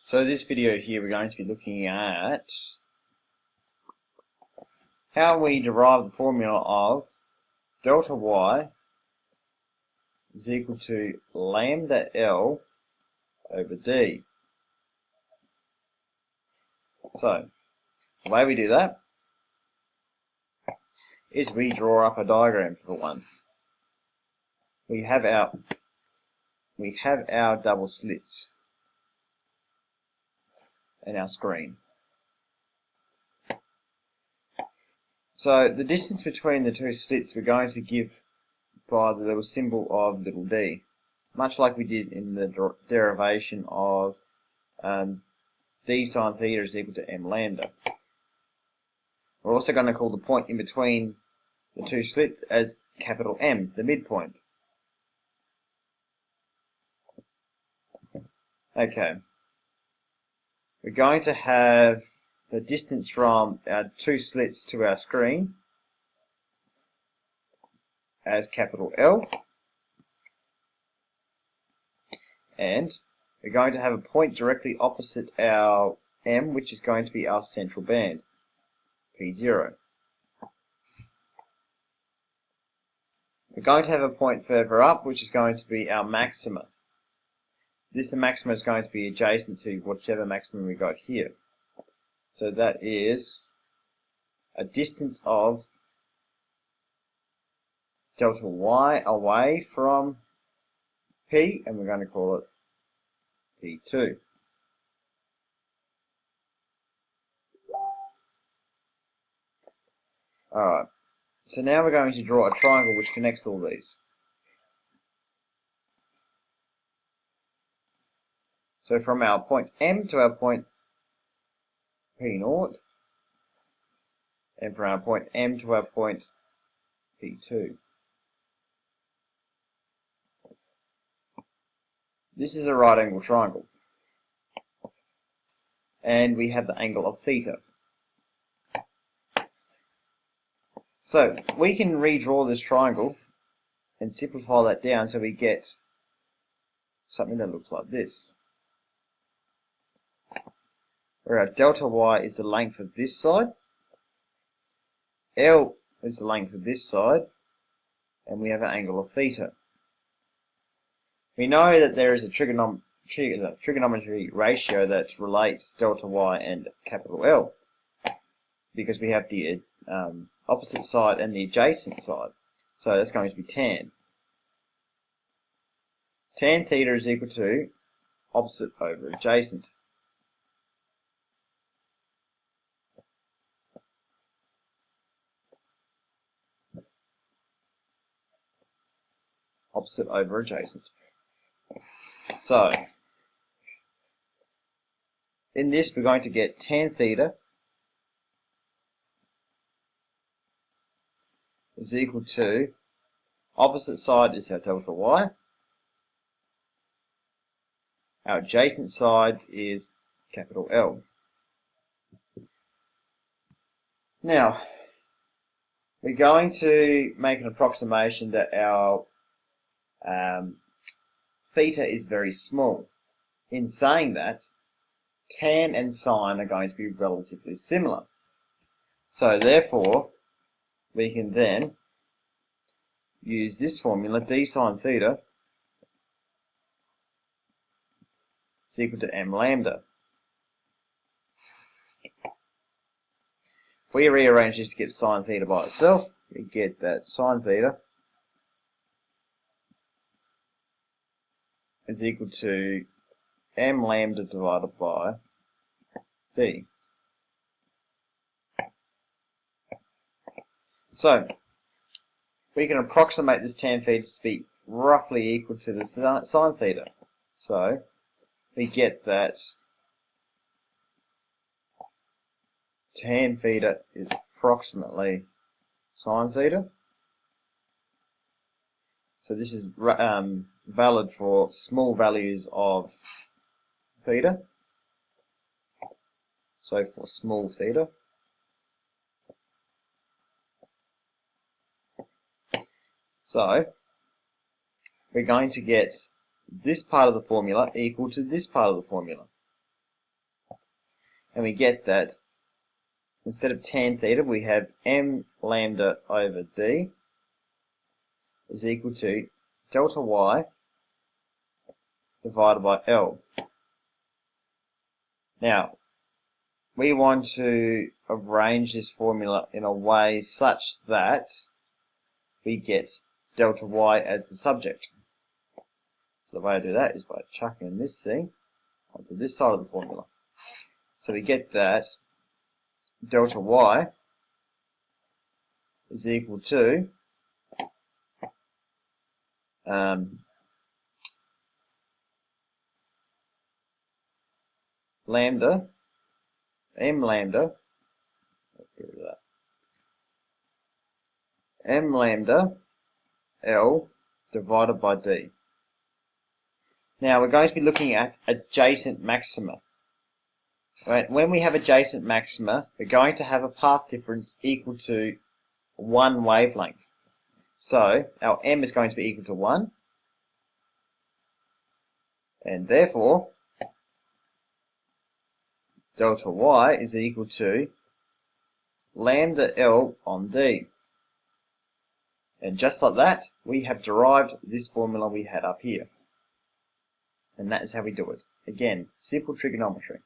So this video here we're going to be looking at how we derive the formula of delta y is equal to lambda L over D. So the way we do that is we draw up a diagram for one. We have our double slits in our screen. So the distance between the two slits we're going to give by the little symbol of little d, much like we did in the derivation of d sine theta is equal to m lambda. We're also going to call the point in between the two slits as capital M, the midpoint. Okay. We're going to have the distance from our two slits to our screen as capital L, and we're going to have a point directly opposite our M, which is going to be our central band, P0. We're going to have a point further up, which is going to be our maxima. This maxima is going to be adjacent to whichever maximum we got here. So that is a distance of delta y away from P, and we're going to call it P2. Alright, so now we're going to draw a triangle which connects all these. So from our point M to our point P0, and from our point M to our point P2. This is a right angle triangle, and we have the angle of theta. So we can redraw this triangle and simplify that down so we get something that looks like this, where our delta y is the length of this side, L is the length of this side, and we have an angle of theta. We know that there is a trigonometry ratio that relates delta y and capital L, because we have the opposite side and the adjacent side. So that's going to be tan. Tan theta is equal to opposite over adjacent. Opposite over adjacent. So in this we're going to get tan theta is equal to opposite side is our delta y. Our adjacent side is capital L. Now we're going to make an approximation that our theta is very small. In saying that, tan and sine are going to be relatively similar. So therefore, we can then use this formula, d sine theta is equal to m lambda. If we rearrange this to get sine theta by itself, we get that sine theta is equal to m lambda divided by d. So we can approximate this tan theta to be roughly equal to the sine theta. So we get that tan theta is approximately sine theta. So this is valid for small values of theta. So for small theta, so we're going to get this part of the formula equal to this part of the formula. And we get that instead of tan theta, we have m lambda over d is equal to delta y divided by L. Now, we want to arrange this formula in a way such that we get delta y as the subject. So the way I do that is by chucking this thing onto this side of the formula. So we get that delta y is equal to lambda, m lambda, m lambda L divided by D. Now we're going to be looking at adjacent maxima. Right? When we have adjacent maxima, we're going to have a path difference equal to one wavelength. So our m is going to be equal to 1, and therefore delta y is equal to lambda L on D. And just like that, we have derived this formula we had up here. And that is how we do it. Again, simple trigonometry.